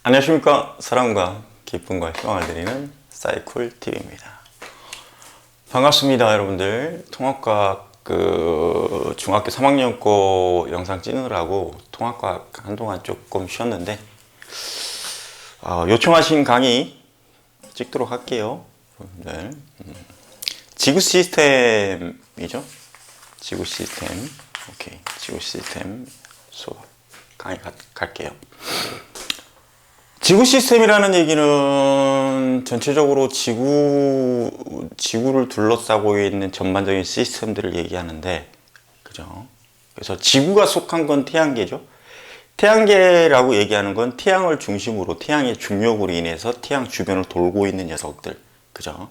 안녕하십니까. 사랑과 기쁨과 희망을 드리는 사이쿨TV입니다. 반갑습니다, 여러분들. 통합과학 중학교 3학년 거 영상 찍느라고 통합과학 한동안 조금 쉬었는데 요청하신 강의 찍도록 할게요. 여러분들. 지구 시스템이죠. 지구 시스템. 오케이. 지구 시스템 수업 강의 갈게요. 지구 시스템이라는 얘기는 전체적으로 지구를 둘러싸고 있는 전반적인 시스템들을 얘기하는데, 그죠? 그래서 지구가 속한 건 태양계죠. 태양계라고 얘기하는 건 태양을 중심으로, 태양의 중력으로 인해서 태양 주변을 돌고 있는 녀석들, 그죠?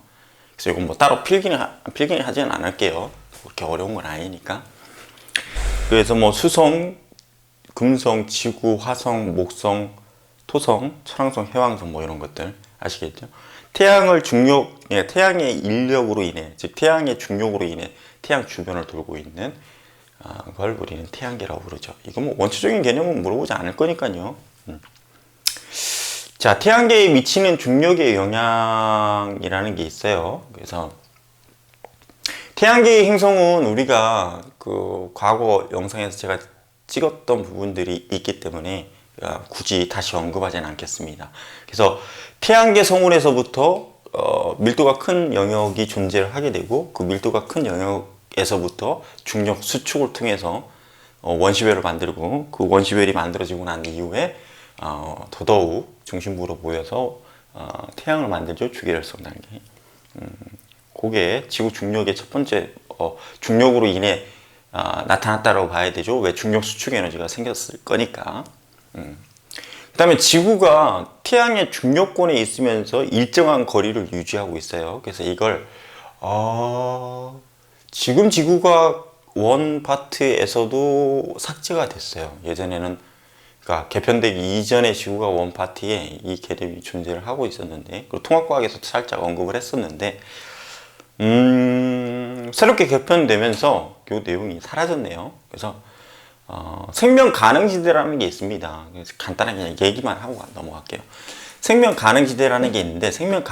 그래서 이건 뭐 따로 필기는 하지는 않을게요. 그렇게 어려운 건 아니니까. 그래서 뭐 수성, 금성, 지구, 화성, 목성, 토성, 천왕성, 해왕성 뭐 이런 것들 아시겠죠? 태양의 인력으로 인해, 즉 태양의 중력으로 인해 태양 주변을 돌고 있는 걸 우리는 태양계라고 부르죠. 이거 뭐 원초적인 개념은 물어보지 않을 거니까요. 자, 태양계에 미치는 중력의 영향이라는 게 있어요. 그래서 태양계의 행성은 우리가 그 과거 영상에서 제가 찍었던 부분들이 있기 때문에 굳이 다시 언급하지는 않겠습니다. 그래서 태양계 성운에서부터 밀도가 큰 영역이 존재를 하게 되고, 그 밀도가 큰 영역에서부터 중력 수축을 통해서 원시별을 만들고, 그 원시별이 만들어지고 난 이후에 더더욱 중심부로 모여서 태양을 만들죠. 주기율성 단계. 그게 지구 중력의 첫 번째 중력으로 인해 나타났다고 봐야 되죠. 왜? 중력 수축 에너지가 생겼을 거니까. 그 다음에 지구가 태양의 중력권에 있으면서 일정한 거리를 유지하고 있어요. 그래서 이걸 지금 지구가 원 파트에서도 삭제가 됐어요. 예전에는, 그러니까 개편되기 이전에 지구가 원 파트에 이 개념이 존재를 하고 있었는데, 그리고 통합과학에서도 살짝 언급을 했었는데, 새롭게 개편되면서 이 내용이 사라졌네요. 그래서 생명 가능지대라는 게 있습니다. 그래서 간단하게 그냥 얘기만 하고 넘어갈게요. 생명 가능지대라는 게 있는데, 생명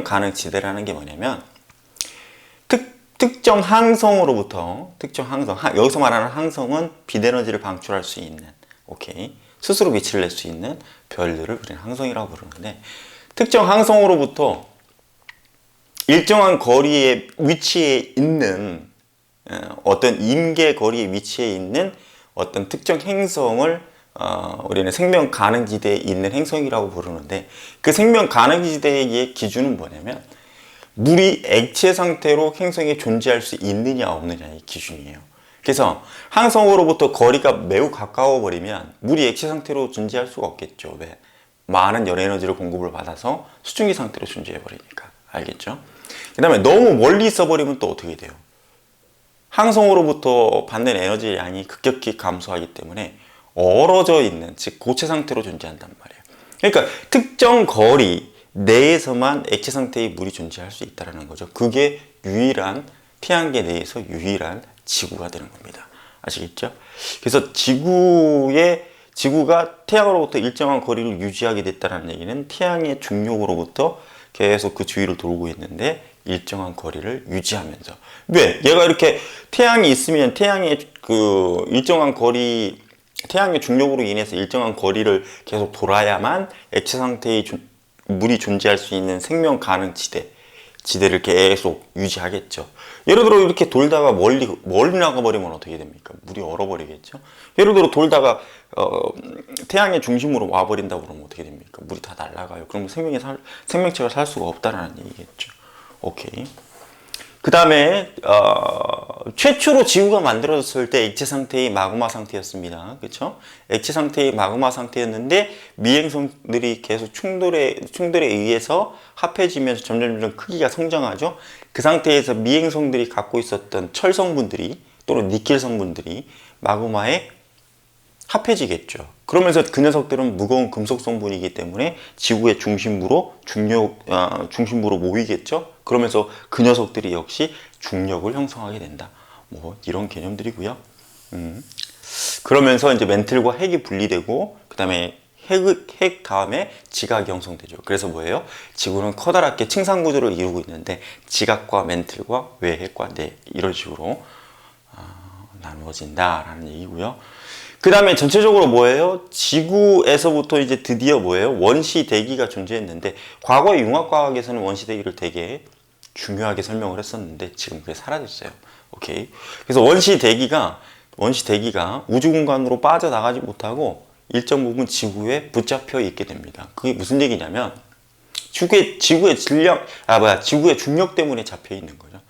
가능지대라는 게 뭐냐면, 특정 항성으로부터, 여기서 말하는 항성은 빛에너지를 방출할 수 있는, 스스로 빛을 낼 수 있는 별들을 우리는 항성이라고 부르는데, 특정 항성으로부터 일정한 거리에 위치해 있는 어떤 임계 거리에 위치해 있는 어떤 특정 행성을 우리는 생명 가능지대에 있는 행성이라고 부르는데, 그 생명 가능지대의 기준은 뭐냐면 물이 액체 상태로 행성에 존재할 수 있느냐 없느냐의 기준이에요. 그래서 항성으로부터 거리가 매우 가까워 버리면 물이 액체 상태로 존재할 수가 없겠죠. 왜? 많은 열 에너지를 공급을 받아서 수증기 상태로 존재해 버리니까. 알겠죠? 그 다음에 너무 멀리 있어 버리면 또 어떻게 돼요? 항성으로부터 받는 에너지 양이 급격히 감소하기 때문에 얼어져 있는, 즉 고체 상태로 존재한단 말이에요. 그러니까 특정 거리 내에서만 액체 상태의 물이 존재할 수 있다는 거죠. 그게 태양계 내에서 유일한 지구가 되는 겁니다. 아시겠죠? 그래서 지구가 태양으로부터 일정한 거리를 유지하게 됐다는 얘기는 태양의 중력으로부터 계속 그 주위를 돌고 있는데 일정한 거리를 유지하면서, 왜? 얘가 이렇게 태양이 있으면 태양의 태양의 중력으로 인해서 일정한 거리를 계속 돌아야만 액체 상태의 물이 존재할 수 있는 생명 가능 지대를 계속 유지하겠죠. 예를 들어 이렇게 돌다가 멀리 나가버리면 어떻게 됩니까? 물이 얼어버리겠죠. 예를 들어 돌다가 태양의 중심으로 와버린다고 그러면 어떻게 됩니까? 물이 다 날아가요. 그러면 생명체가 살 수가 없다는 얘기겠죠. 오케이. 그 다음에 최초로 지구가 만들어졌을 때 액체 상태의 마그마 상태였습니다. 그렇죠? 액체 상태의 마그마 상태였는데 미행성들이 계속 충돌에 의해서 합해지면서 점점 크기가 성장하죠. 그 상태에서 미행성들이 갖고 있었던 철 성분들이 또는 니켈 성분들이 마그마에 합해지겠죠. 그러면서 그 녀석들은 무거운 금속 성분이기 때문에 지구의 중심부로 모이겠죠. 그러면서 그 녀석들이 역시 중력을 형성하게 된다. 뭐 이런 개념들이고요. 그러면서 이제 멘틀과 핵이 분리되고, 그 다음에 핵 다음에 지각이 형성되죠. 그래서 뭐예요? 지구는 커다랗게 층상 구조를 이루고 있는데 지각과 멘틀과 외핵과 내 이런 식으로 나누어진다라는 얘기고요. 그 다음에 전체적으로 뭐예요? 지구에서부터 이제 드디어 뭐예요? 원시 대기가 존재했는데 과거의 융합과학에서는 원시 대기를 되게 중요하게 설명을 했었는데 지금 그게 사라졌어요. 오케이. 그래서 원시 대기가 우주 공간으로 빠져나가지 못하고 일정 부분 지구에 붙잡혀 있게 됩니다. 그게 무슨 얘기냐면 지구의 지구의 중력 때문에 잡혀 있는 거죠.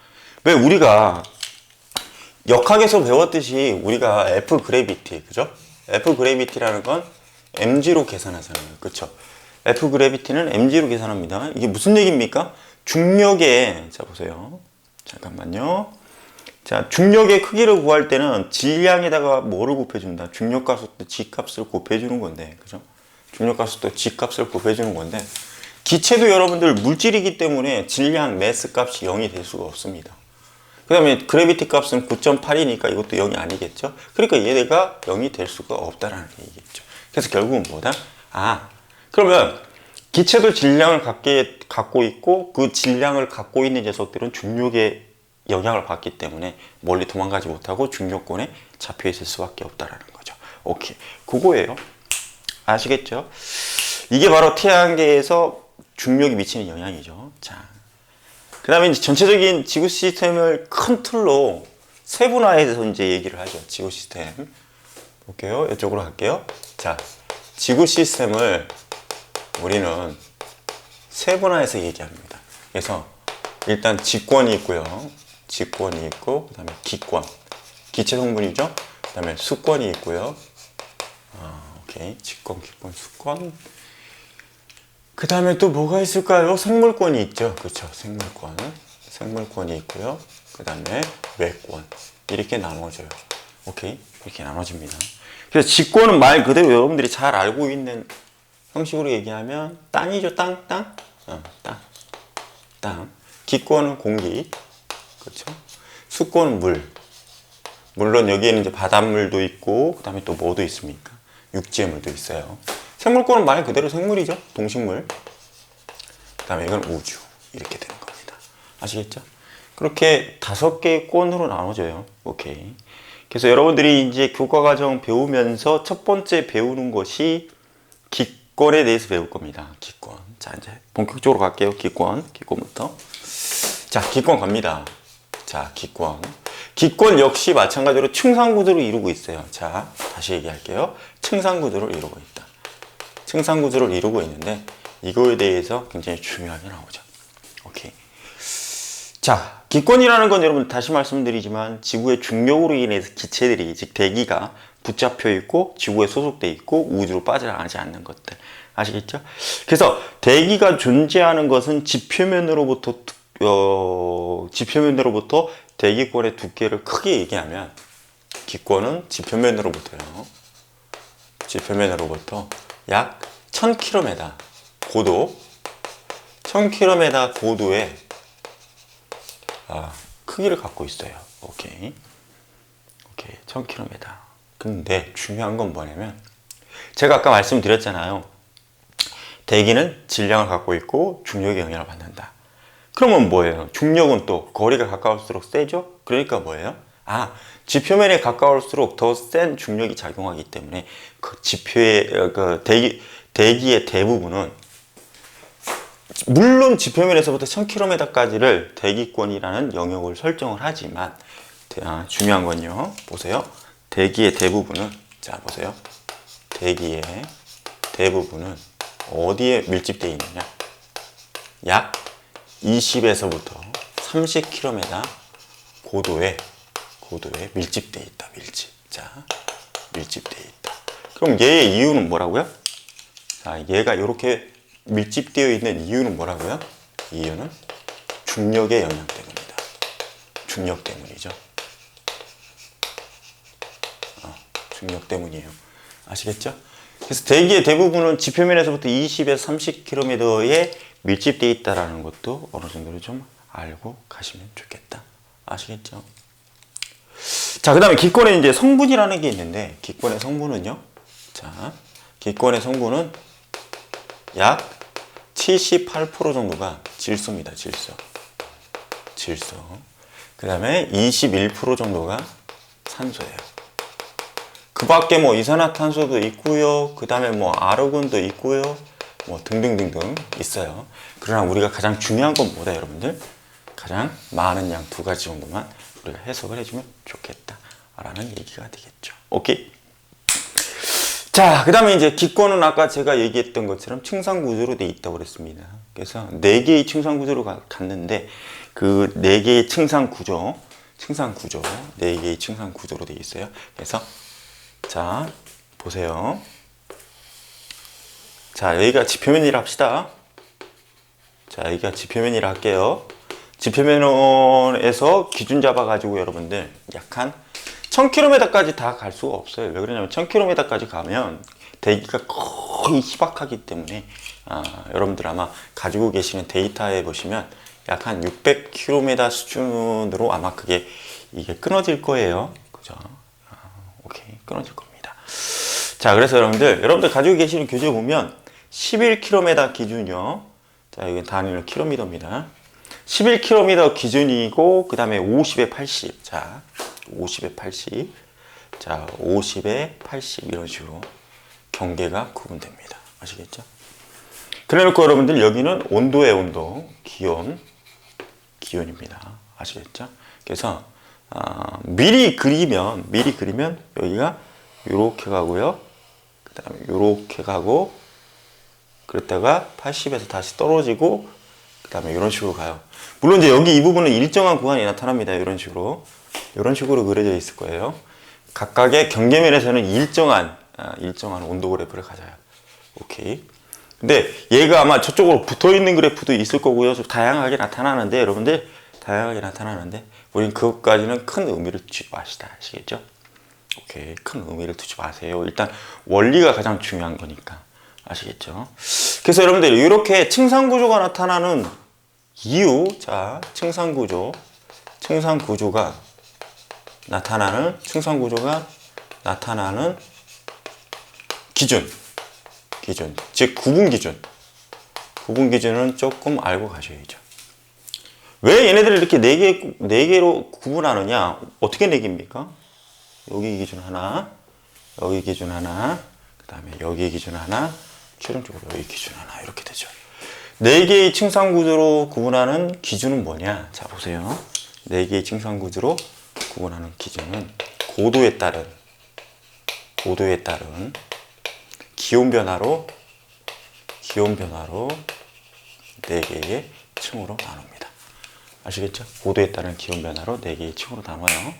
왜 우리가 역학에서 배웠듯이 우리가 F 그래비티, 그죠? F 그래비티라는 건 mg로 계산하잖아요. 그쵸? F 그래비티는 mg로 계산합니다. 이게 무슨 얘기입니까? 중력의, 자, 보세요. 잠깐만요. 자, 중력의 크기를 구할 때는 질량에다가 뭐를 곱해준다? 중력가속도 G값을 곱해주는 건데, 그죠? 중력가속도 G값을 곱해주는 건데, 기체도 여러분들 물질이기 때문에 질량, 매스 값이 0이 될 수가 없습니다. 그 다음에 그래비티 값은 9.8이니까 이것도 0이 아니겠죠? 그러니까 얘가 0이 될 수가 없다라는 얘기겠죠. 그래서 결국은 뭐다? 그러면 기체도 질량을 갖고 있고 그 질량을 갖고 있는 녀석들은 중력의 영향을 받기 때문에 멀리 도망가지 못하고 중력권에 잡혀 있을 수밖에 없다라는 거죠. 오케이. 그거예요. 아시겠죠? 이게 바로 태양계에서 중력이 미치는 영향이죠. 자. 그 다음에 이제 전체적인 지구 시스템을 큰 틀로 세분화해서 이제 얘기를 하죠. 지구 시스템. 볼게요. 이쪽으로 갈게요. 자. 지구 시스템을 우리는 세분화해서 얘기합니다. 그래서 일단 직권이 있고요. 직권이 있고, 그 다음에 기권. 기체 성분이죠. 그 다음에 수권이 있고요. 오케이. 직권, 기권, 수권. 그 다음에 또 뭐가 있을까요? 생물권이 있죠. 그렇죠. 생물권. 생물권이 있고요. 그 다음에 외권. 이렇게 나눠져요. 오케이. 이렇게 나눠집니다. 그래서 직권은 말 그대로 여러분들이 잘 알고 있는 형식으로 얘기하면 땅이죠. 땅. 땅. 기권은 공기. 그렇죠. 수권은 물. 물론 여기에는 이제 바닷물도 있고, 그 다음에 또 뭐도 있습니까? 육지의 물도 있어요. 생물권은 말 그대로 생물이죠. 동식물. 그 다음에 이건 우주. 이렇게 되는 겁니다. 아시겠죠? 그렇게 5개의 권으로 나눠져요. 오케이. 그래서 여러분들이 이제 교과과정 배우면서 첫 번째 배우는 것이 기권에 대해서 배울 겁니다. 기권. 자, 이제 본격적으로 갈게요. 기권부터. 자, 기권 갑니다. 자, 기권. 기권 역시 마찬가지로 층상구조를 이루고 있어요. 자, 다시 얘기할게요. 층상구조를 이루고 있다. 층상구조를 이루고 있는데 이거에 대해서 굉장히 중요하게 나오죠. 오케이. 자, 기권이라는 건 여러분 다시 말씀드리지만 지구의 중력으로 인해서 기체들이, 즉 대기가 붙잡혀 있고 지구에 소속돼 있고 우주로 빠져나가지 않는 것들. 아시겠죠? 그래서 대기가 존재하는 것은 지표면으로부터 대기권의 두께를 크게 얘기하면 기권은 지표면으로부터 약 1000km 고도, 1000km 고도의 크기를 갖고 있어요. 오케이. 1000km. 근데 중요한 건 뭐냐면 제가 아까 말씀드렸잖아요. 대기는 질량을 갖고 있고 중력의 영향을 받는다. 그러면 뭐예요? 중력은 또 거리가 가까울수록 세죠? 그러니까 뭐예요? 지표면에 가까울수록 더 센 중력이 작용하기 때문에 그 지표의 대기의 대부분은 물론 지표면에서부터 1000km까지를 대기권이라는 영역을 설정을 하지만 중요한 건요. 보세요. 대기의 대부분은 보세요. 대기의 대부분은 어디에 밀집되어 있느냐? 약 20에서부터 30km 고도에 밀집되어 있다. 밀집되어 있다. 그럼 얘의 이유는 뭐라고요? 얘가 이렇게 밀집되어 있는 이유는 뭐라고요? 이유는 중력의 영향 때문이다. 중력 때문이죠. 중력 때문이에요. 아시겠죠? 그래서 대기의 대부분은 지표면에서부터 20에서 30km에 밀집되어 있다는 것도 어느 정도로 좀 알고 가시면 좋겠다. 아시겠죠? 자, 그 다음에 기권에 이제 성분이라는 게 있는데, 기권의 성분은요? 자, 기권의 성분은 약 78% 정도가 질소입니다. 질소. 그 다음에 21% 정도가 산소예요. 그 밖에 뭐 이산화탄소도 있고요. 그 다음에 뭐 아르곤도 있고요. 뭐 등등등등 있어요. 그러나 우리가 가장 중요한 건 뭐다, 여러분들? 가장 많은 양 두 가지 정도만 우리가 해석을 해주면 좋겠다 라는 얘기가 되겠죠. 오케이? 자, 그 다음에 이제 기권은 아까 제가 얘기했던 것처럼 층상구조로 돼 있다고 그랬습니다. 그래서 4개의 층상구조로 갔는데 그 4개의 층상구조 4개의 층상구조로 돼 있어요. 그래서 자, 보세요. 자, 여기가 지표면이라 합시다. 자, 여기가 지표면이라 할게요. 지표면에서 기준 잡아가지고 여러분들 약 한 1000km까지 다 갈 수가 없어요. 왜 그러냐면 1000km까지 가면 대기가 거의 희박하기 때문에 여러분들 아마 가지고 계시는 데이터에 보시면 약 한 600km 수준으로 아마 이게 끊어질 거예요. 그죠? 오케이, 끊어질 겁니다. 자, 그래서 여러분들 가지고 계시는 교재 보면 11km 기준이요. 자, 여기 단위는 킬로미터입니다. 11km 기준이고, 그 다음에 50에 80. 자, 50에 80. 자, 50에 80. 이런 식으로 경계가 구분됩니다. 아시겠죠? 그래 놓고 여러분들 여기는 온도의 온도, 기온입니다. 아시겠죠? 그래서, 미리 그리면 여기가 요렇게 가고요. 그 다음에 요렇게 가고, 그랬다가 80에서 다시 떨어지고, 그 다음에 이런 식으로 가요. 물론 이제 여기 이 부분은 일정한 구간이 나타납니다. 이런 식으로 그려져 있을 거예요. 각각의 경계면에서는 일정한 온도 그래프를 가져요. 오케이. 근데 얘가 아마 저쪽으로 붙어 있는 그래프도 있을 거고요. 좀 다양하게 나타나는데 여러분들 우린 그것까지는 큰 의미를 두지 마시다. 아시겠죠? 오케이. 큰 의미를 두지 마세요. 일단 원리가 가장 중요한 거니까. 아시겠죠? 그래서 여러분들 이렇게 층상구조가 나타나는 이유, 자, 층상구조가 나타나는 기준, 즉 구분 기준은 조금 알고 가셔야죠. 왜 얘네들을 이렇게 4개로 구분하느냐? 어떻게 4개입니까? 여기 기준 하나, 여기 기준 하나, 그 다음에 여기 기준 하나, 최종적으로 여기 기준 하나, 이렇게 되죠. 4개의 층상구조로 구분하는 기준은 뭐냐? 자, 보세요. 4개의 층상구조로 구분하는 기준은 고도에 따른 기온 변화로 4개의 층으로 나눕니다. 아시겠죠? 고도에 따른 기온 변화로 4개의 층으로 나눠요.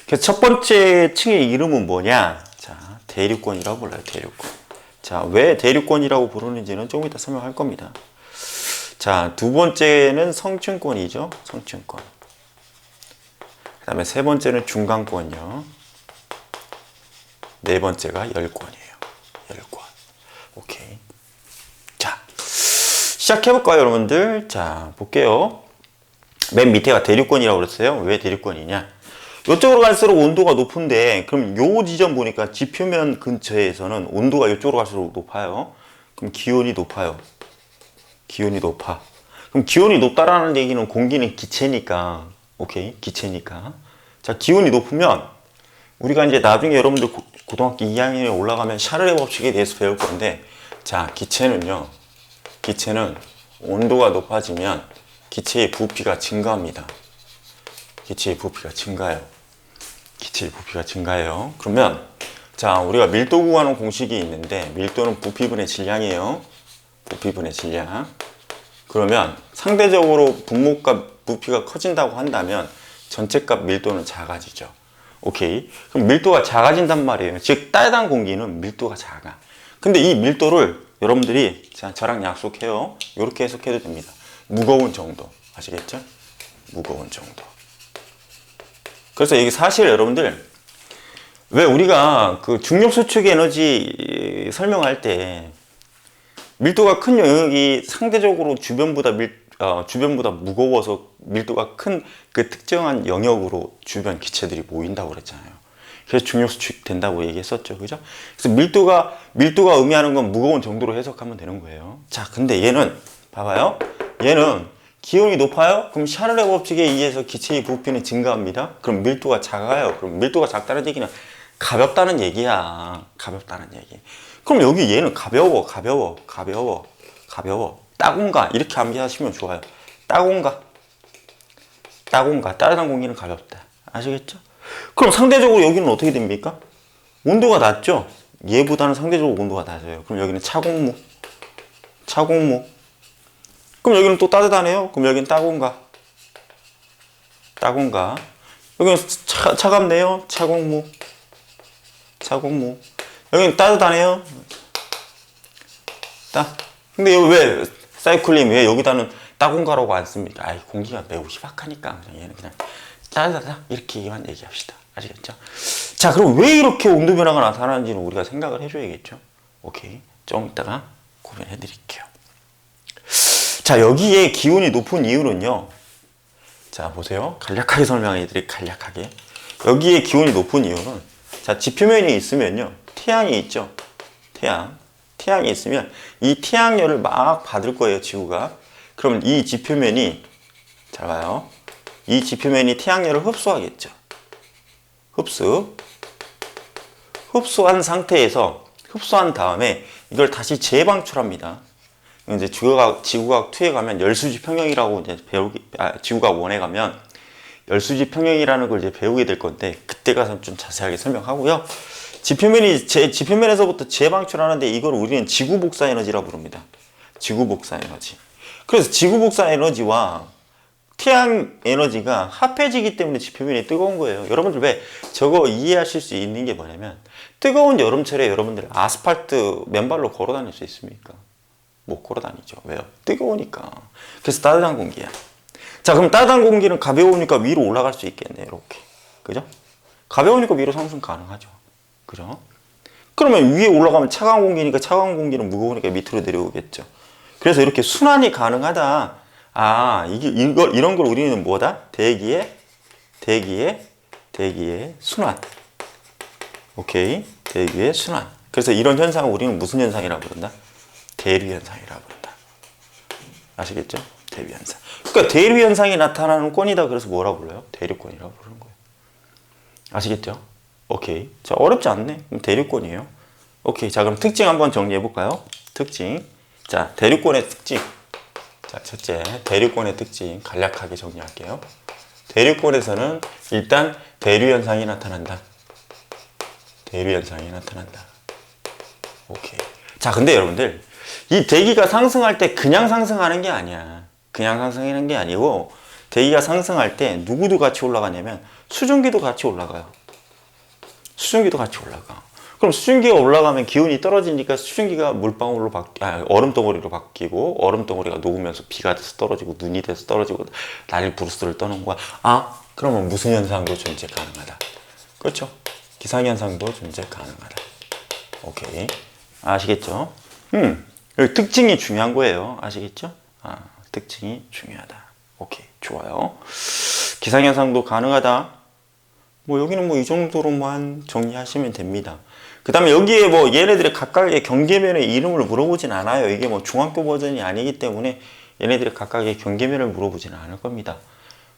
그래서 첫 번째 층의 이름은 뭐냐? 자, 대륙권이라고 불러요. 대륙권. 자, 왜 대륙권이라고 부르는지는 조금 이따 설명할 겁니다. 자, 두 번째는 성층권이죠. 성층권. 그 다음에 세 번째는 중간권이요. 네 번째가 열권이에요. 열권. 오케이. 자, 시작해볼까요, 여러분들? 자, 볼게요. 맨 밑에가 대륙권이라고 그랬어요. 왜 대륙권이냐? 이쪽으로 갈수록 온도가 높은데, 그럼 요 지점 보니까 지표면 근처에서는 온도가 이쪽으로 갈수록 높아요. 그럼 기온이 높아요. 기온이 높아. 그럼 기온이 높다라는 얘기는 공기는 기체니까, 오케이, 기체니까. 자, 기온이 높으면 우리가 이제 나중에 여러분들 고등학교 2학년에 올라가면 샤를레 법칙에 대해서 배울 건데, 자, 기체는 온도가 높아지면 기체의 부피가 증가합니다. 기체의 부피가 증가해요. 그러면 자, 우리가 밀도 구하는 공식이 있는데, 밀도는 부피분의 질량이에요. 부피분의 질량. 그러면 상대적으로 분모값 부피가 커진다고 한다면 전체값 밀도는 작아지죠. 오케이. 그럼 밀도가 작아진단 말이에요. 즉 따뜻한 공기는 밀도가 작아. 근데 이 밀도를 여러분들이 저랑 약속해요. 이렇게 해석해도 됩니다. 무거운 정도. 아시겠죠? 무거운 정도. 그래서 이게 사실 여러분들 왜 우리가 그 중력 수축 에너지 설명할 때 밀도가 큰 영역이 상대적으로 주변보다 무거워서 밀도가 큰 그 특정한 영역으로 주변 기체들이 모인다고 그랬잖아요. 그래서 중요수 된다고 얘기했었죠. 그죠? 그래서 밀도가 의미하는 건 무거운 정도로 해석하면 되는 거예요. 자, 근데 얘는, 봐봐요. 얘는 기온이 높아요? 그럼 샤를레 법칙에 의해서 기체의 부피는 증가합니다. 그럼 밀도가 작아요. 그럼 밀도가 작다는 얘기는 가볍다는 얘기야. 가볍다는 얘기. 그럼 여기 얘는 가벼워. 따군가. 이렇게 암기하시면 좋아요. 따군가. 따뜻한 공기는 가볍다. 아시겠죠? 그럼 상대적으로 여기는 어떻게 됩니까? 온도가 낮죠? 얘보다는 상대적으로 온도가 낮아요. 그럼 여기는 차공무. 그럼 여기는 또 따뜻하네요? 그럼 여기는 따군가. 여기는 차갑네요? 차공무. 여기는 따뜻하네요? 근데 여기 왜 사이클림 왜 여기다는 따군가라고 안 씁니까? 아이, 공기가 매우 희박하니까 얘는 그냥 따뜻하다 이렇게만 얘기합시다. 아시겠죠? 자, 그럼 왜 이렇게 온도 변화가 나타나는지는 우리가 생각을 해줘야겠죠. 오케이, 좀 이따가 고민해 드릴게요. 자, 여기에 기온이 높은 이유는요. 자, 보세요. 간략하게 설명해 드릴게요. 간략하게. 여기에 기온이 높은 이유는, 자, 지표면이 있으면요, 태양이 있죠. 태양이 있으면 이 태양열을 막 받을 거예요, 지구가. 그러면 이 지표면이, 잘 봐요. 이 지표면이 태양열을 흡수하겠죠. 흡수한 상태에서, 흡수한 다음에 이걸 다시 재방출합니다. 이제 지구과학 2에 가면 열수지 평형이라고 이제 지구과학 1에 가면 열수지 평형이라는 걸 이제 배우게 될 건데, 그때 가서 좀 자세하게 설명하고요. 지표면에서부터 재방출하는데 이걸 우리는 지구 복사 에너지라고 부릅니다. 지구 복사 에너지. 그래서 지구 복사 에너지와 태양 에너지가 합해지기 때문에 지표면이 뜨거운 거예요. 여러분들 왜 저거 이해하실 수 있는 게 뭐냐면, 뜨거운 여름철에 여러분들 아스팔트 맨발로 걸어 다닐 수 있습니까? 못 걸어 다니죠. 왜요? 뜨거우니까. 그래서 따뜻한 공기야. 자, 그럼 따뜻한 공기는 가벼우니까 위로 올라갈 수 있겠네. 이렇게. 그죠? 가벼우니까 위로 상승 가능하죠. 그죠? 그러면 위에 올라가면 차가운 공기니까 차가운 공기는 무거우니까 밑으로 내려오겠죠. 그래서 이렇게 순환이 가능하다. 아, 이런 걸 우리는 뭐다? 대기의 순환. 오케이. 대기의 순환. 그래서 이런 현상을 우리는 무슨 현상이라고 부른다? 대류 현상이라고 부른다. 아시겠죠? 대류 현상. 그러니까 대류 현상이 나타나는 권이다. 그래서 뭐라고 불러요? 대류권이라고 부르는 거예요. 아시겠죠? 오케이. 자, 어렵지 않네. 그럼 대류권이에요. 오케이. 자, 그럼 특징 한번 정리해 볼까요? 특징. 자, 대류권의 특징. 자, 첫째, 대류권의 특징 간략하게 정리할게요. 대류권에서는 일단 대류 현상이 나타난다. 오케이. 자, 근데 여러분들, 이 대기가 상승할 때 그냥 상승하는 게 아니야. 그냥 상승하는 게 아니고, 대기가 상승할 때 누구도 같이 올라가냐면 수증기도 같이 올라가요. 그럼 수증기가 올라가면 기온이 떨어지니까 수증기가 물방울로 얼음덩어리로 바뀌고, 얼음덩어리가 녹으면서 비가 돼서 떨어지고, 눈이 돼서 떨어지고, 날 브루스를 떠는 거야. 아, 그러면 무슨 현상도 존재 가능하다. 그렇죠? 기상현상도 존재 가능하다. 오케이. 아시겠죠? 여기 특징이 중요한 거예요. 아시겠죠? 아, 특징이 중요하다. 오케이. 좋아요. 기상현상도 가능하다. 뭐 여기는 뭐 이 정도로만 정리하시면 됩니다. 그 다음에 여기에 뭐 얘네들의 각각의 경계면의 이름을 물어보진 않아요. 이게 뭐 중학교 버전이 아니기 때문에 얘네들의 각각의 경계면을 물어보지는 않을 겁니다.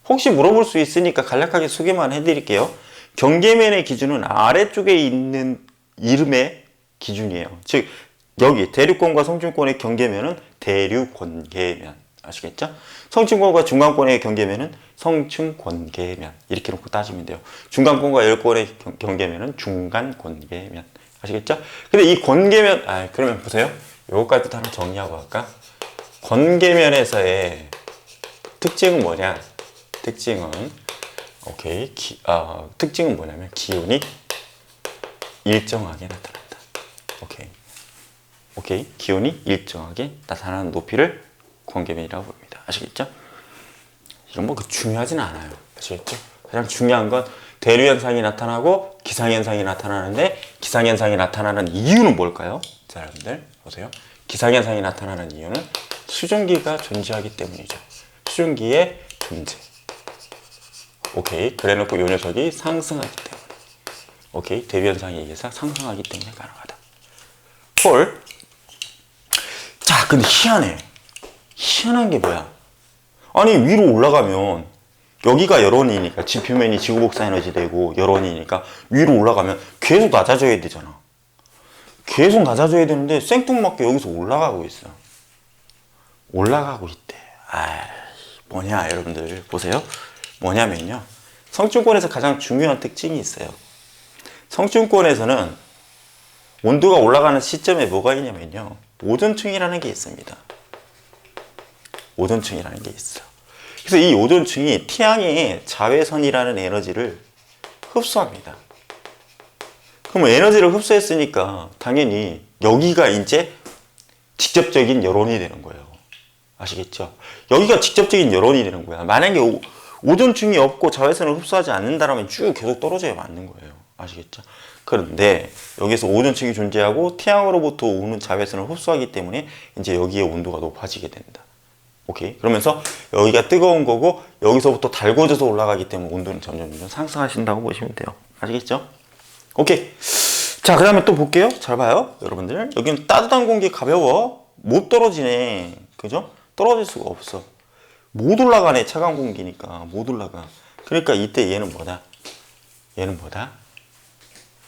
혹시 물어볼 수 있으니까 간략하게 소개만 해드릴게요. 경계면의 기준은 아래쪽에 있는 이름의 기준이에요. 즉 여기 대륙권과 성층권의 경계면은 대륙권계면. 아시겠죠? 성층권과 중간권의 경계면은 성층권계면. 이렇게 놓고 따지면 돼요. 중간권과 열권의 경계면은 중간권계면. 아시겠죠? 근데 이 권계면, 그러면 보세요. 요거까지도 하나 정리하고 갈까? 권계면에서의 특징은 뭐냐? 특징은 뭐냐면 기온이 일정하게 나타난다. 오케이. 기온이 일정하게 나타나는 높이를 권계면이라고 부릅니다. 아시겠죠? 이건 뭐 중요하진 않아요. 아시겠죠? 가장 중요한 건 대류 현상이 나타나고 기상현상이 나타나는데, 기상현상이 나타나는 이유는 뭘까요? 자, 여러분들 보세요. 기상현상이 나타나는 이유는 수증기가 존재하기 때문이죠. 수증기의 존재. 오케이. 그래놓고 요 녀석이 상승하기 때문에. 오케이. 대류 현상에 의해서 상승하기 때문에 가능하다. 콜. 자, 근데 희한한 게 뭐야? 아니, 위로 올라가면 여기가 열원이니까 지표면이 지구 복사 에너지 되고 열원이니까 위로 올라가면 계속 낮아져야 되잖아. 계속 낮아져야 되는데 생뚱맞게 여기서 올라가고 있어. 올라가고 있대. 뭐냐 여러분들 보세요. 뭐냐면요. 성층권에서 가장 중요한 특징이 있어요. 성층권에서는 온도가 올라가는 시점에 뭐가 있냐면요. 오존층이라는 게 있습니다. 오존층이라는 게 있어. 그래서 이 오존층이 태양의 자외선이라는 에너지를 흡수합니다. 그럼 에너지를 흡수했으니까 당연히 여기가 이제 직접적인 여론이 되는 거예요. 아시겠죠? 여기가 직접적인 여론이 되는 거야. 만약에 오존층이 없고 자외선을 흡수하지 않는다면 쭉 계속 떨어져야 맞는 거예요. 아시겠죠? 그런데 여기서 오존층이 존재하고 태양으로부터 오는 자외선을 흡수하기 때문에 이제 여기의 온도가 높아지게 된다. 오케이? 그러면서 여기가 뜨거운 거고 여기서부터 달궈져서 올라가기 때문에 온도는 점점 상승하신다고 보시면 돼요. 아시겠죠? 오케이. 자, 그 다음에 또 볼게요. 잘 봐요. 여러분들. 여기는 따뜻한 공기 가벼워. 못 떨어지네. 그죠? 떨어질 수가 없어. 못 올라가네. 차가운 공기니까. 못 올라가. 그러니까 이때 얘는 뭐다? 얘는 뭐다?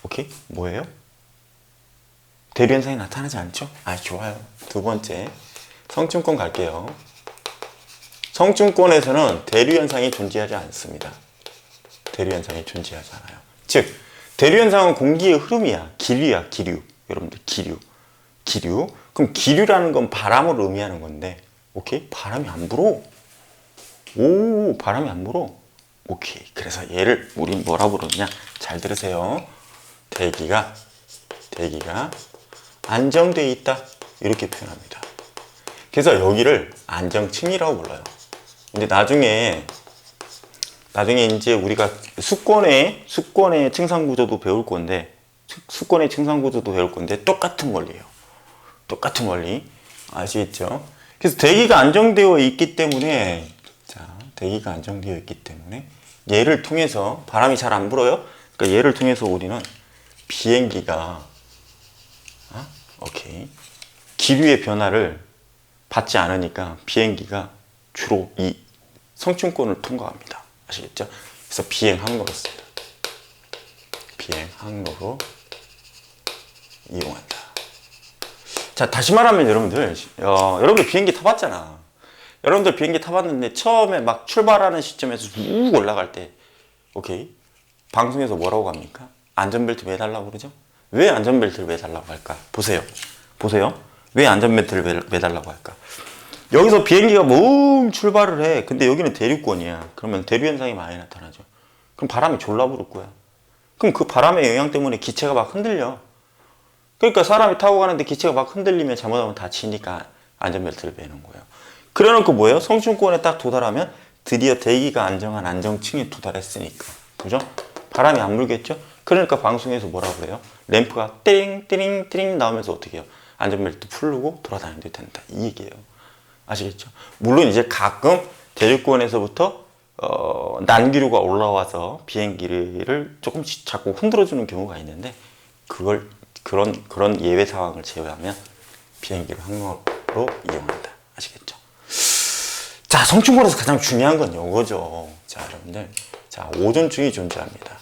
오케이? 뭐예요? 대류 현상이 나타나지 않죠? 좋아요. 두 번째. 성층권 갈게요. 성층권에서는 대류 현상이 존재하지 않습니다. 대류 현상이 존재하지 않아요. 즉, 대류 현상은 공기의 흐름이야. 기류야, 기류. 여러분들, 기류. 그럼 기류라는 건 바람을 의미하는 건데, 오케이? 바람이 안 불어. 바람이 안 불어. 오케이. 그래서 얘를 우린 뭐라 부르느냐? 잘 들으세요. 대기가 안정되어 있다. 이렇게 표현합니다. 그래서 여기를 안정층이라고 불러요. 근데 나중에 이제 우리가 수권의 층상구조도 배울 건데, 똑같은 원리예요. 똑같은 원리. 아시겠죠? 그래서 대기가 안정되어 있기 때문에, 얘를 통해서 바람이 잘 안 불어요. 그러니까 얘를 통해서 우리는 비행기가, 기류의 변화를 받지 않으니까 비행기가 주로 이 성층권을 통과합니다. 아시겠죠? 그래서 비행 항로로 씁니다. 비행 항로로 이용한다. 자, 다시 말하면 여러분들 비행기 타봤잖아. 여러분들 비행기 타봤는데 처음에 막 출발하는 시점에서 쭉 올라갈 때, 오케이? 방송에서 뭐라고 합니까? 안전벨트 매달라고 그러죠? 왜 안전벨트를 매달라고 할까? 보세요. 왜 안전벨트를 매달라고 할까? 여기서 비행기가 멍 출발을 해. 근데 여기는 대류권이야. 그러면 대류 현상이 많이 나타나죠. 그럼 바람이 졸라 부를 거야. 그럼 그 바람의 영향 때문에 기체가 막 흔들려. 그러니까 사람이 타고 가는데 기체가 막 흔들리면 잘못하면 다치니까 안전벨트를 매는 거예요. 그래놓고 뭐예요? 성층권에 딱 도달하면 드디어 대기가 안정한 안정층에 도달했으니까. 그죠? 바람이 안 불겠죠? 그러니까 방송에서 뭐라고 그래요? 램프가 띠링 나오면서 어떻게 해요? 안전벨트 풀고 돌아다니도 된다. 이 얘기예요. 아시겠죠? 물론 이제 가끔 대류권에서부터 난기류가 올라와서 비행기를 조금씩 자꾸 흔들어주는 경우가 있는데 그런 예외 상황을 제외하면 비행기를 항로로 이용한다. 아시겠죠? 자, 성층권에서 가장 중요한 건 이거죠. 자, 여러분들. 자, 오존층이 존재합니다.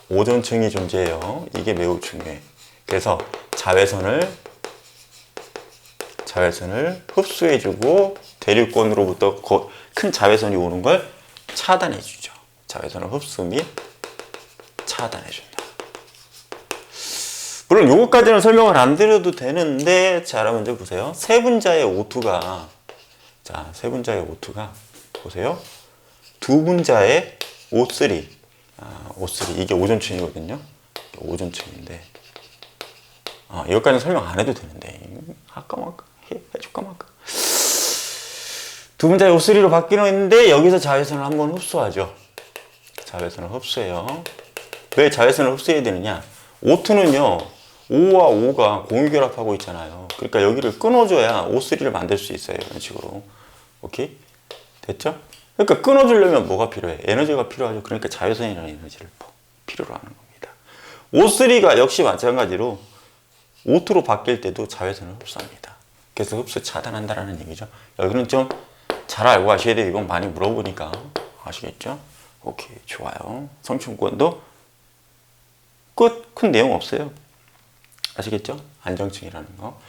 오존층이 존재해요. 이게 매우 중요해. 그래서 자외선을 흡수해주고 대류권으로부터 큰 자외선이 오는 걸 차단해주죠. 자외선을 흡수 및 차단해준다. 물론 요거까지는 설명을 안 드려도 되는데, 자, 여러분들 보세요. 세 분자의 O2가 보세요. 두 분자의 O3, O3 이게 오존층이거든요. 오존층인데, 여기까지는 설명 안 해도 되는데 아까 막 해줄까 말까. 두 분자의 O3로 바뀌는 있는데 여기서 자외선을 한번 흡수하죠. 자외선을 흡수해요. 왜 자외선을 흡수해야 되느냐? O2는요, O와 O가 공유결합하고 있잖아요. 그러니까 여기를 끊어줘야 O3를 만들 수 있어요. 이런 식으로. 오케이? 됐죠? 그러니까 끊어주려면 뭐가 필요해? 에너지가 필요하죠. 그러니까 자외선이라는 에너지를 필요로 하는 겁니다. O3가 역시 마찬가지로 O2로 바뀔 때도 자외선을 흡수합니다. 그래서 흡수 차단한다라는 얘기죠. 여기는 좀 잘 알고 가셔야 돼요. 이건 많이 물어보니까. 아시겠죠? 오케이, 좋아요. 성층권도 끝. 큰 내용 없어요. 아시겠죠? 안정층이라는 거.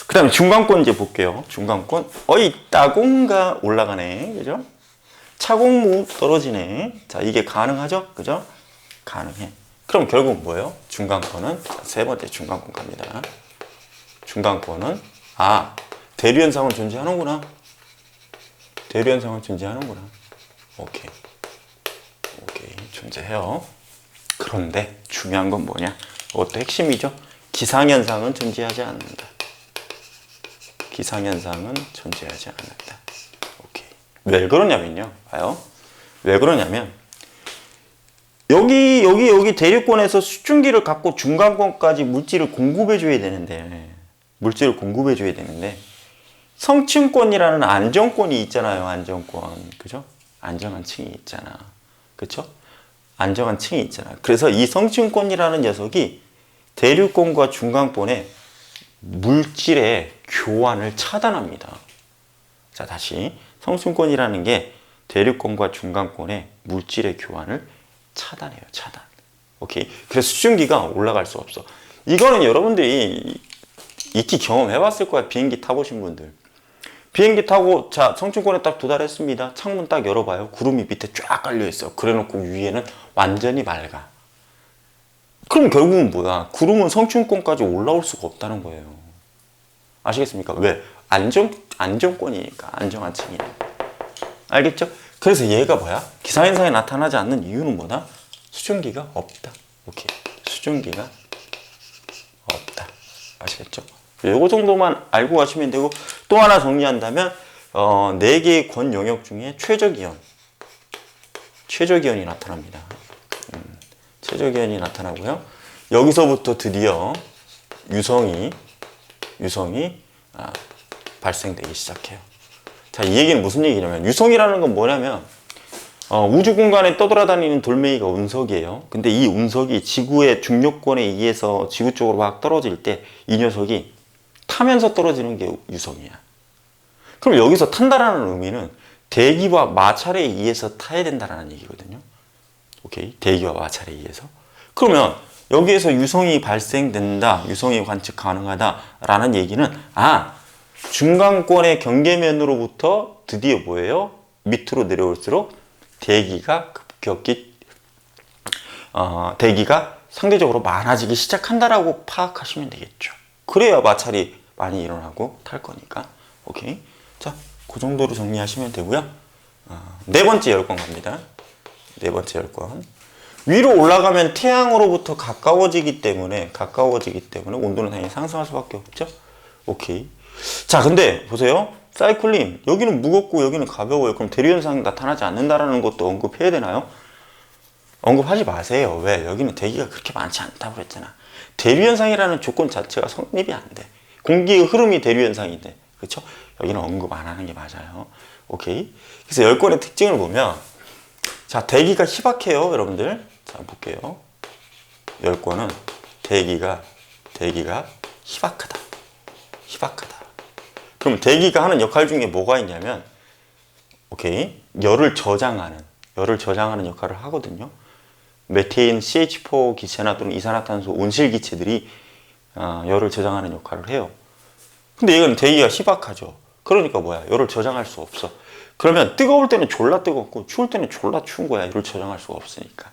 그 다음에 중간권 이제 볼게요. 중간권. 따공가 올라가네. 그죠? 차공무 떨어지네. 자, 이게 가능하죠? 그죠? 가능해. 그럼 결국 뭐예요? 중간권은, 자, 세 번째 중간권 갑니다. 중간권은, 대류현상은 존재하는구나. 대류현상은 존재하는구나. 오케이. 존재해요. 그런데 중요한 건 뭐냐? 이것도 핵심이죠. 기상현상은 존재하지 않는다. 기상현상은 존재하지 않는다. 오케이. 왜 그러냐면요. 봐요. 왜 그러냐면, 여기 대류권에서 수증기를 갖고 중간권까지 물질을 공급해줘야 되는데, 성층권이라는 안정권이 있잖아요. 안정권. 그죠? 안정한 층이 있잖아. 그쵸? 안정한 층이 있잖아. 그래서 이 성층권이라는 녀석이 대류권과 중간권의 물질의 교환을 차단합니다. 자, 다시. 성층권이라는 게 대류권과 중간권의 물질의 교환을 차단해요. 차단. 오케이. 그래서 수증기가 올라갈 수 없어. 이거는 여러분들이 익히 경험해봤을 거야. 비행기 타보신 분들. 비행기 타고, 자, 성층권에 딱 도달했습니다. 창문 딱 열어봐요. 구름이 밑에 쫙 깔려있어. 그래놓고 위에는 완전히 맑아. 그럼 결국은 뭐야? 구름은 성층권까지 올라올 수가 없다는 거예요. 아시겠습니까? 왜? 안정권이니까. 안정한 층이니까. 알겠죠? 그래서 얘가 뭐야? 기상현상이 나타나지 않는 이유는 뭐다? 수증기가 없다. 오케이. 수증기가 없다. 아시겠죠? 요거 정도만 알고 가시면 되고, 또 하나 정리한다면 4개의 권 영역 중에 최저기온이 나타납니다. 최저기온이 나타나고요. 여기서부터 드디어 유성이 발생되기 시작해요. 자, 이 얘기는 무슨 얘기냐면, 유성이라는 건 뭐냐면 우주 공간에 떠돌아다니는 돌멩이가 운석이에요. 근데 이 운석이 지구의 중력권에 의해서 지구 쪽으로 막 떨어질 때 이 녀석이 타면서 떨어지는 게 유성이야. 그럼 여기서 탄다라는 의미는 대기와 마찰에 의해서 타야 된다는 얘기거든요. 오케이. 대기와 마찰에 의해서. 그러면 여기에서 유성이 발생된다, 유성이 관측 가능하다라는 얘기는, 중간권의 경계면으로부터 드디어 뭐예요? 밑으로 내려올수록 대기가 급격히 대기가 상대적으로 많아지기 시작한다라고 파악하시면 되겠죠. 그래야 마찰이 많이 일어나고 탈 거니까. 오케이. 자, 그 정도로 정리하시면 되고요. 네 번째 열권 갑니다. 네 번째 열권. 위로 올라가면 태양으로부터 가까워지기 때문에 온도는 당연히 상승할 수밖에 없죠. 오케이. 자, 근데 보세요. 사이클림, 여기는 무겁고 여기는 가벼워요. 그럼 대류현상이 나타나지 않는다라는 것도 언급해야 되나요? 언급하지 마세요. 왜? 여기는 대기가 그렇게 많지 않다고 그랬잖아. 대류현상이라는 조건 자체가 성립이 안 돼. 공기의 흐름이 대류현상인데, 그렇죠? 여기는 언급 안 하는 게 맞아요. 오케이. 그래서 열권의 특징을 보면, 자, 대기가 희박해요, 여러분들. 자, 볼게요. 열권은 대기가 희박하다. 그럼 대기가 하는 역할 중에 뭐가 있냐면, 오케이, 열을 저장하는 역할을 하거든요. 메테인, CH4 기체나 또는 이산화탄소 온실 기체들이 열을 저장하는 역할을 해요. 근데 이건 대기가 희박하죠. 그러니까 뭐야? 열을 저장할 수 없어. 그러면 뜨거울 때는 졸라 뜨겁고 추울 때는 졸라 추운 거야. 열을 저장할 수가 없으니까.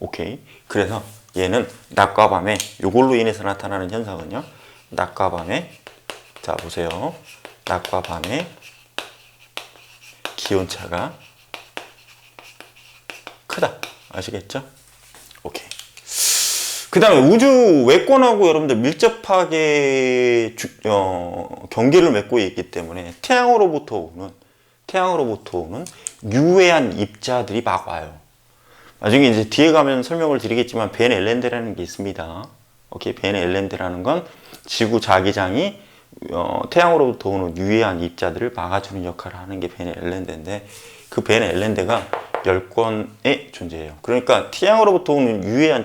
오케이. 그래서 얘는 낮과 밤에, 요걸로 인해서 나타나는 현상은요, 낮과 밤에, 자 보세요. 낮과 밤에 기온차가 크다. 아시겠죠? 오케이. 그 다음에 우주 외권하고 여러분들 밀접하게 경계를 맺고 있기 때문에 태양으로부터 오는 유해한 입자들이 막 와요. 나중에 이제 뒤에 가면 설명을 드리겠지만 벤 엘렌데라는 게 있습니다. 오케이. 벤 엘렌데라는 건 지구 자기장이 태양으로부터 오는 유해한 입자들을 막아주는 역할을 하는 게 벤 엘렌데인데, 그 벤 엘렌데가 열권에 존재해요. 그러니까 태양으로부터 오는 유해한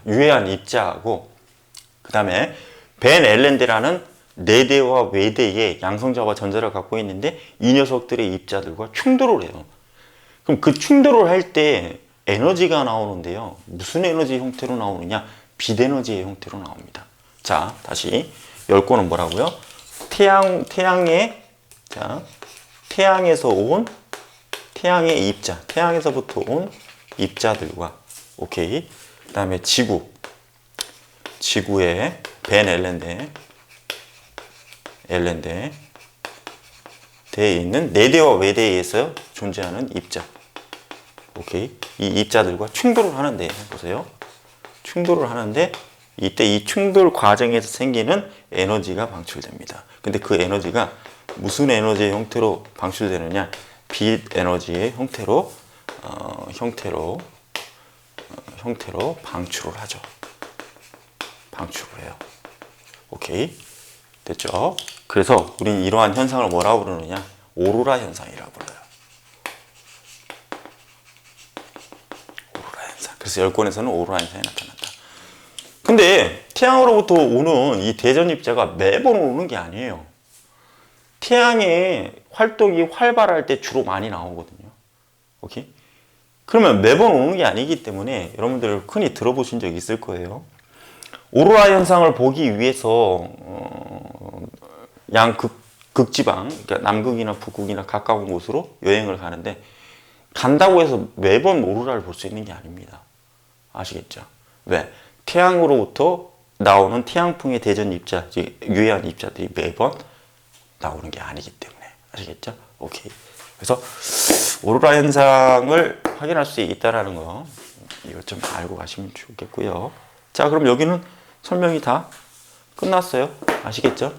유해한 입자하고 그 다음에 벤 앨런드라는 내대와 외대의 양성자와 전자를 갖고 있는데 이 녀석들의 입자들과 충돌을 해요. 그럼 그 충돌을 할 때 에너지가 나오는데요. 무슨 에너지 형태로 나오느냐? 빛에너지의 형태로 나옵니다. 자, 다시 열권은 뭐라고요? 태양에서 온 태양의 입자, 태양에서부터 온 입자들과 오케이. 그다음에 지구의 벤 앨런드에 있는 내대와 외대에서 존재하는 입자. 오케이. 이 입자들과 충돌을 하는데 보세요. 충돌을 하는데 이때 이 충돌 과정에서 생기는 에너지가 방출됩니다. 근데 그 에너지가 무슨 에너지의 형태로 방출되느냐? 빛 에너지의 형태로 방출을 하죠. 방출을 해요. 오케이. 됐죠? 그래서 우리는 이러한 현상을 뭐라고 부르느냐? 오로라 현상이라고 불러요. 오로라 현상. 그래서 열권에서는 오로라 현상이 나타난다. 근데 태양으로부터 오는 이 대전 입자가 매번 오는 게 아니에요. 태양의 활동이 활발할 때 주로 많이 나오거든요. 오케이? 그러면 매번 오는 게 아니기 때문에 여러분들 흔히 들어보신 적 있을 거예요. 오로라 현상을 보기 위해서 극지방, 그러니까 남극이나 북극이나 가까운 곳으로 여행을 가는데 간다고 해서 매번 오로라를 볼 수 있는 게 아닙니다. 아시겠죠? 왜? 태양으로부터 나오는 태양풍의 대전 입자, 즉 유해한 입자들이 매번 나오는 게 아니기 때문에. 아시겠죠? 오케이. 그래서 오로라 현상을 확인할 수 있다라는 거 이거 좀 알고 가시면 좋겠고요. 자, 그럼 여기는 설명이 다 끝났어요. 아시겠죠?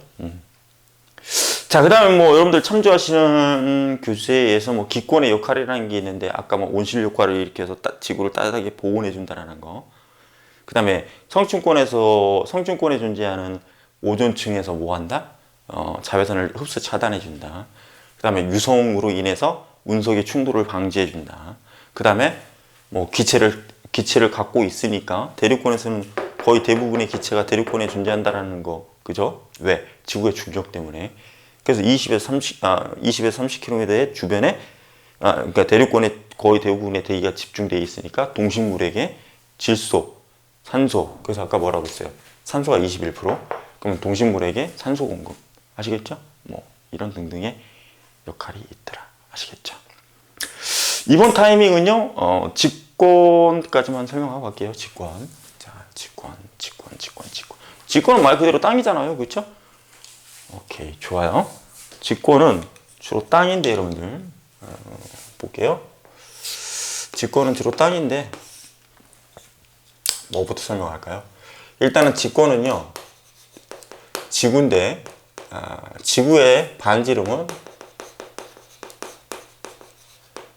자, 그 다음에 뭐 여러분들 참조하시는 교재에서 뭐 기권의 역할이라는 게 있는데 아까 뭐 온실 효과를 일으켜서 지구를 따뜻하게 보온해 준다라는 거. 그 다음에 성층권에 존재하는 오존층에서 뭐 한다? 자외선을 흡수 차단해 준다. 그 다음에 유성으로 인해서 운석의 충돌을 방지해 준다. 그 다음에 뭐 기체를 갖고 있으니까 대륙권에서는 거의 대부분의 기체가 대륙권에 존재한다라는 거, 그죠? 왜? 지구의 중력 때문에. 그래서 20에서 30km의 주변에, 그러니까 대륙권에 거의 대부분의 대기가 집중되어 있으니까 동식물에게 질소, 산소, 그래서 아까 뭐라고 했어요? 산소가 21%, 그러면 동식물에게 산소 공급. 아시겠죠? 뭐, 이런 등등의 역할이 있더라. 아시겠죠? 이번 타이밍은요, 직권까지만 설명하고 갈게요. 직권. 자, 직권은 말 그대로 땅이잖아요. 그렇죠? 오케이, 좋아요. 직권은 주로 땅인데, 여러분들. 볼게요. 직권은 주로 땅인데, 뭐부터 설명할까요? 일단은 직권은요, 지구인데, 지구의 반지름은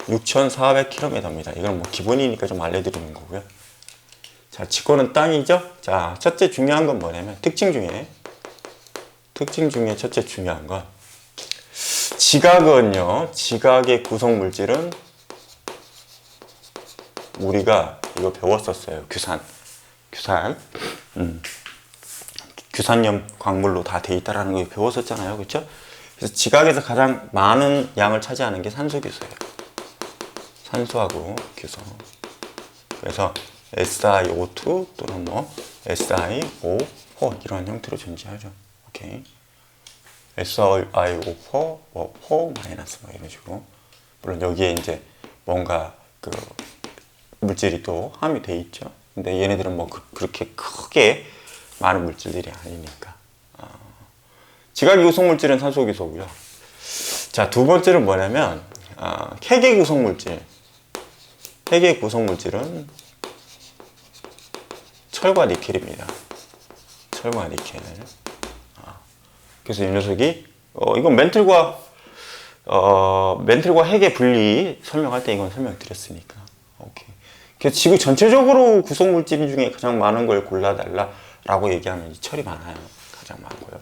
6,400km입니다. 이건 뭐 기본이니까 좀 알려드리는 거고요. 자, 직권은 땅이죠? 자, 첫째 중요한 건 뭐냐면, 특징 중에 첫째 중요한 건, 지각의 구성 물질은 우리가 이거 배웠었어요. 규산염 광물로 다 돼 있다라는 거 배웠었잖아요. 그렇죠? 그래서 지각에서 가장 많은 양을 차지하는 게 산소교소예요. 산소하고 교소. 그래서 SiO2 또는 뭐 SiO4 이런 형태로 존재하죠. 오케이. SiO4, 4 마이너스 뭐 이런 식으로. 물론 여기에 이제 뭔가 그 물질이 또 함유돼 있죠. 근데 얘네들은 뭐 그렇게 크게 많은 물질들이 아니니까. 지각의 구성 물질은 산소 교소고요. 자, 두 번째는 뭐냐면 핵의 구성 물질. 핵의 구성 물질은 철과 니켈입니다. 철과 니켈. 그래서 이 녀석이 이건 멘틀과 핵의 분리 설명할 때 이건 설명드렸으니까. 오케이. 그래서 지구 전체적으로 구성 물질 중에 가장 많은 걸 골라달라라고 얘기하면 이 철이 많아요. 가장 많고요.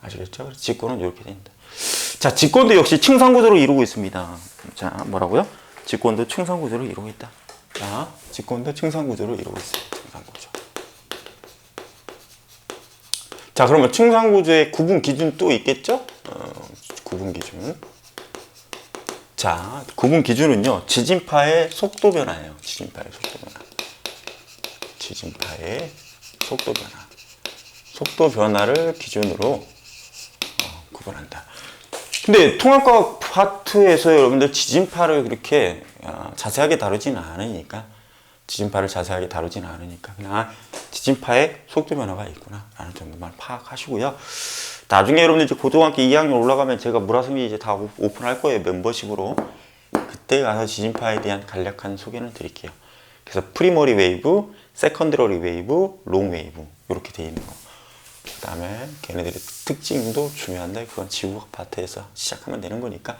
아시겠죠? 그래서 직권은 이렇게 됩니다. 자, 직권도 역시 층상 구조로 이루고 있습니다. 자, 뭐라고요? 직권도 층상 구조로 이루고 있다. 자, 직권도 층상구조를 이루고 있어요. 층상구조. 자, 그러면 층상구조의 구분 기준 또 있겠죠? 구분 기준. 자, 구분 기준은요, 지진파의 속도 변화예요. 지진파의 속도 변화. 지진파의 속도 변화. 속도 변화를 기준으로 구분한다. 근데 통합과학 파트에서 여러분들 지진파를 그렇게 자세하게 다루지는 않으니까, 그냥 지진파의 속도 변화가 있구나 라는 정도만 파악하시고요. 나중에 여러분들 이제 고등학교 2학년 올라가면 제가 물화성기 이제 다 오픈할 거예요. 멤버십으로. 그때 가서 지진파에 대한 간략한 소개는 드릴게요. 그래서 프리머리 웨이브, 세컨드러리 웨이브, 롱 웨이브 이렇게 돼 있는 거. 그 다음에 걔네들의 특징도 중요한데 그건 지구과학 파트에서 시작하면 되는 거니까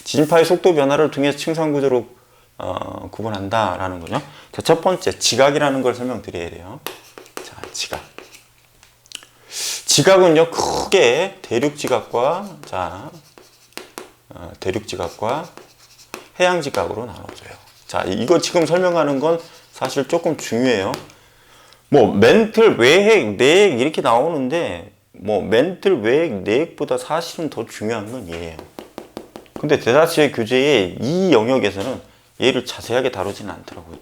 지진파의 속도 변화를 통해서 층상구조로 구분한다라는 거죠. 자, 첫 번째 지각이라는 걸 설명드려야 돼요. 자, 지각. 지각은요 크게 대륙지각과 대륙지각과 해양지각으로 나눠져요. 자, 이거 지금 설명하는 건 사실 조금 중요해요. 뭐 멘틀, 외핵, 내핵 이렇게 나오는데 뭐 멘틀, 외핵, 내핵보다 사실은 더 중요한 건 얘예요. 근데 대다수의 교재에 이 영역에서는 얘를 자세하게 다루지는 않더라고요.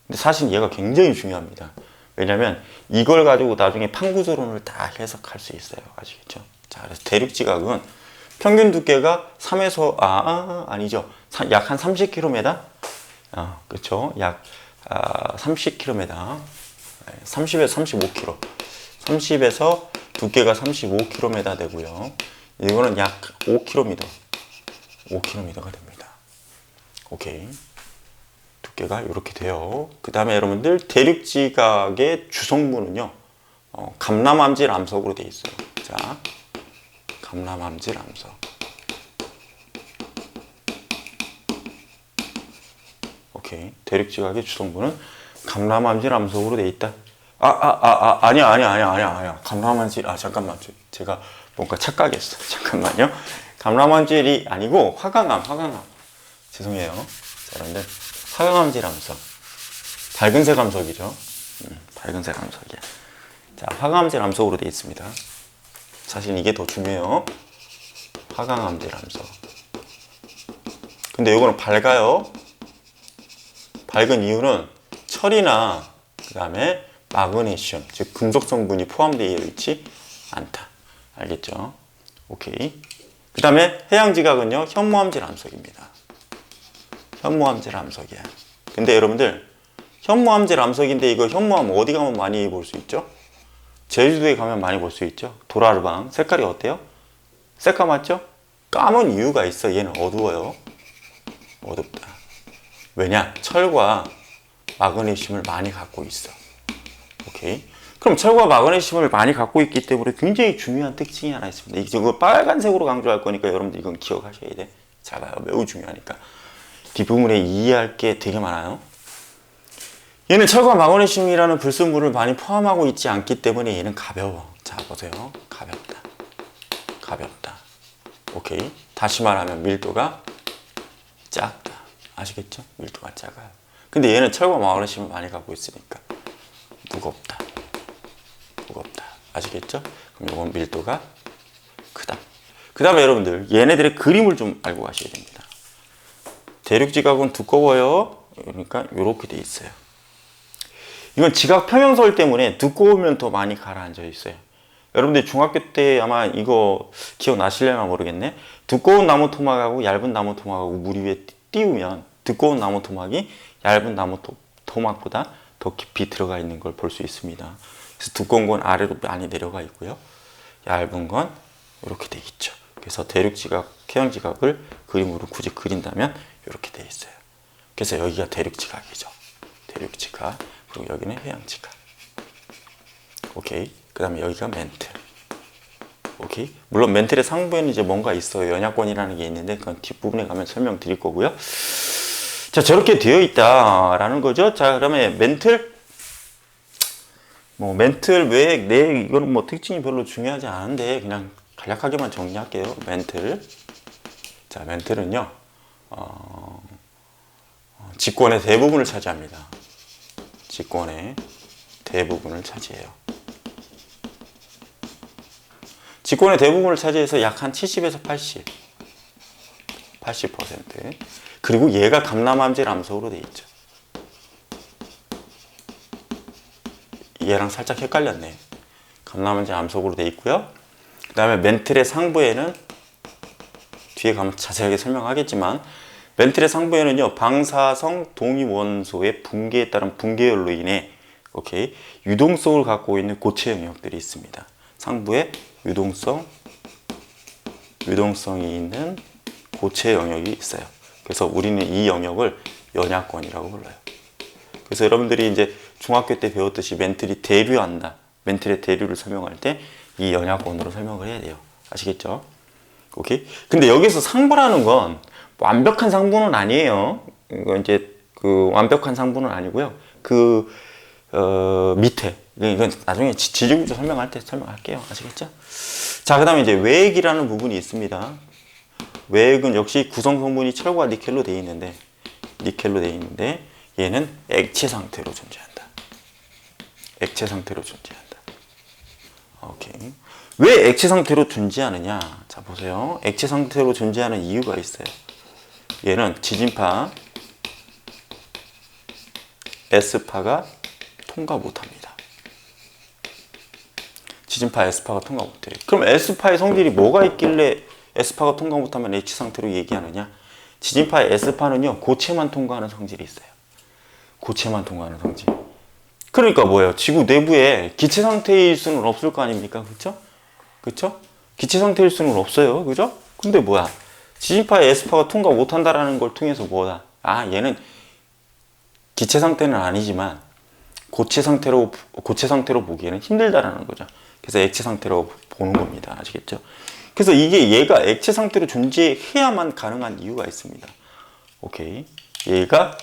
근데 사실 얘가 굉장히 중요합니다. 왜냐면 이걸 가지고 나중에 판구조론을 다 해석할 수 있어요. 아시겠죠? 자, 그래서 대륙지각은 평균 두께가 3에서 아니죠. 약 한 30km. 그렇죠. 약 30km. 30에서 35km. 30에서 두께가 35km 되고요. 이거는 약 5km. 5km가 됩니다. 오케이. 두께가 이렇게 돼요. 그 다음에 여러분들 대륙지각의 주성분은요 감람암질 암석으로 되어 있어요. 자, 감람암질 암석. 오케이. 대륙지각의 주성분은 감람암질 암석으로 되어 있다. 아니야. 감람암질, 잠깐만. 제가 뭔가 착각했어. 잠깐만요. 감람암질이 아니고 화강암. 죄송해요. 자, 여러분들. 화강암질 암석. 밝은색 암석이죠. 밝은색 암석이야. 자, 화강암질 암석으로 되어 있습니다. 사실 이게 더 중요해요. 화강암질 암석. 근데 이거는 밝아요. 밝은 이유는 철이나 그 다음에 마그네슘, 즉 금속 성분이 포함되어 있지 않다. 알겠죠? 오케이. 그 다음에 해양지각은요 현무암질 암석입니다. 현무암질 암석이야. 근데 여러분들 현무암질 암석인데 이거 현무암 어디 가면 많이 볼 수 있죠? 제주도에 가면 많이 볼 수 있죠. 도라르방 색깔이 어때요? 새까맣죠? 까만 이유가 있어. 얘는 어두워요. 어둡다. 왜냐? 철과 마그네슘을 많이 갖고 있어. 오케이. 그럼 철과 마그네슘을 많이 갖고 있기 때문에 굉장히 중요한 특징이 하나 있습니다. 이거 빨간색으로 강조할 거니까 여러분들 이건 기억하셔야 돼. 잘 봐요. 매우 중요하니까. 뒷부분에 이해할 게 되게 많아요. 얘는 철과 마그네슘이라는 불순물을 많이 포함하고 있지 않기 때문에 얘는 가벼워. 자, 보세요. 가볍다. 오케이. 다시 말하면 밀도가 작다. 아시겠죠? 밀도가 작아요. 근데 얘는 철과 마그네슘을 많이 갖고 있으니까 무겁다. 아시겠죠? 그럼 이건 밀도가 크다. 그 다음에 여러분들 얘네들의 그림을 좀 알고 가셔야 됩니다. 대륙지각은 두꺼워요. 그러니까 이렇게 돼 있어요. 이건 지각 평형설 때문에 두꺼우면 더 많이 가라앉아 있어요. 여러분들 중학교 때 아마 이거 기억나실려나 모르겠네. 두꺼운 나무 토막하고 얇은 나무 토막하고 물 위에 띄우면 두꺼운 나무 토막이 얇은 나무 토막보다 더 깊이 들어가 있는 걸 볼 수 있습니다. 그래서 두꺼운 건 아래로 많이 내려가 있고요. 얇은 건 이렇게 돼 있죠. 그래서 대륙지각, 해양지각을 그림으로 굳이 그린다면 이렇게 돼 있어요. 그래서 여기가 대륙지각이죠. 대륙지각. 그리고 여기는 해양지각. 오케이. 그 다음에 여기가 멘틀. 오케이. 물론 멘틀의 상부에는 이제 뭔가 있어요. 연약권이라는 게 있는데 그건 뒷부분에 가면 설명드릴 거고요. 자, 저렇게 되어 있다라는 거죠. 자, 그러면 멘틀. 멘틀, 외핵, 내핵 이거는 뭐 특징이 별로 중요하지 않은데 그냥 간략하게만 정리할게요. 멘틀. 자, 멘틀은요. 직권의 대부분을 차지합니다. 직권의 대부분을 차지해요. 직권의 대부분을 차지해서 약 한 70에서 80%. 그리고 얘가 감남함질 암석으로 돼 있죠. 얘랑 살짝 헷갈렸네. 감남함질 암석으로 돼 있고요. 그 다음에 멘틀의 상부에는 뒤에 가면 자세하게 설명하겠지만 멘틀의 상부에는요, 방사성 동위원소의 붕괴에 따른 붕괴열로 인해 유동성을 갖고 있는 고체 영역들이 있습니다. 상부에 유동성이 있는 고체 영역이 있어요. 그래서 우리는 이 영역을 연약권이라고 불러요. 그래서 여러분들이 이제 중학교 때 배웠듯이 멘틀이 대류한다. 멘틀의 대류를 설명할 때 이 연약권으로 설명을 해야 돼요. 아시겠죠? 오케이? 근데 여기서 상부라는 건 완벽한 상부는 아니에요. 이거 이제 그 완벽한 상부는 아니고요. 밑에 이건 나중에 지지구조 설명할 때 설명할게요. 아시겠죠? 자, 그다음에 이제 외액이라는 부분이 있습니다. 외액은 역시 구성 성분이 철과 니켈로 되어 있는데 얘는 액체 상태로 존재한다. 액체 상태로 존재한다. 오케이. 왜 액체 상태로 존재하느냐? 자, 보세요. 액체 상태로 존재하는 이유가 있어요. 얘는 지진파 S파가 통과 못합니다. 지진파 S파가 통과 못해요. 그럼 S파의 성질이 뭐가 있길래 S파가 통과 못하면 H 상태로 얘기하느냐? 지진파의 S파는요, 고체만 통과하는 성질이 있어요. 고체만 통과하는 성질. 그러니까 뭐예요? 지구 내부에 기체 상태일 수는 없을 거 아닙니까? 그쵸? 기체 상태일 수는 없어요. 그죠? 근데 뭐야? 지진파의 S파가 통과 못한다라는 걸 통해서 뭐다? 얘는 기체 상태는 아니지만 고체 상태로 보기에는 힘들다라는 거죠. 그래서 액체 상태로 보는 겁니다. 아시겠죠? 그래서 이게 얘가 액체 상태로 존재해야만 가능한 이유가 있습니다. 오케이. 얘가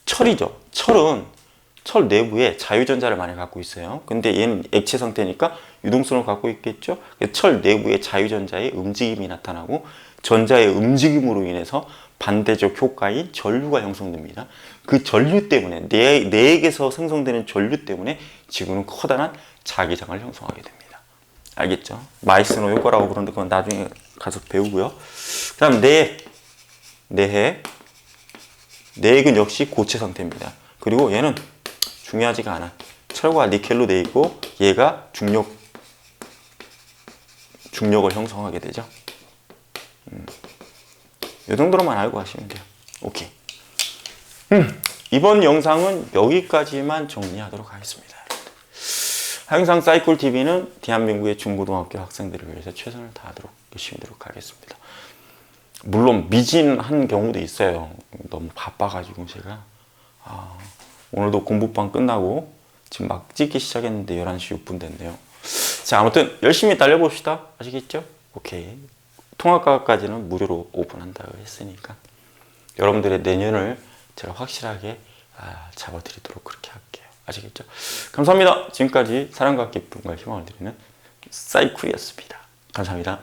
철이죠. 철 내부에 자유전자를 많이 갖고 있어요. 근데 얘는 액체 상태니까 유동성을 갖고 있겠죠. 철 내부에 자유전자의 움직임이 나타나고 전자의 움직임으로 인해서 반대적 효과인 전류가 형성됩니다. 그 전류 때문에 내액에서 생성되는 전류 때문에 지구는 커다란 자기장을 형성하게 됩니다. 알겠죠? 마이스너 효과라고 그러는데 그건 나중에 가서 배우고요. 그 다음 내액은 역시 고체 상태입니다. 그리고 얘는 중요하지가 않아. 철과 니켈로 되어 있고 얘가 중력을 형성하게 되죠. 이 정도로만 알고 가시면 돼요. 오케이. 이번 영상은 여기까지만 정리하도록 하겠습니다. 항상 사이클TV는 대한민국의 중고등학교 학생들을 위해서 최선을 다하도록 열심히 노력하겠습니다. 물론 미진한 경우도 있어요. 너무 바빠가지고 제가 오늘도 공부방 끝나고 지금 막 찍기 시작했는데 11시 6분 됐네요. 자, 아무튼 열심히 달려봅시다. 아시겠죠? 오케이. 통합과까지는 무료로 오픈한다고 했으니까 여러분들의 내년을 제가 확실하게 잡아드리도록 그렇게 할게요. 아시겠죠? 감사합니다. 지금까지 사랑과 기쁨과 희망을 드리는 사이쿨이었습니다. 감사합니다.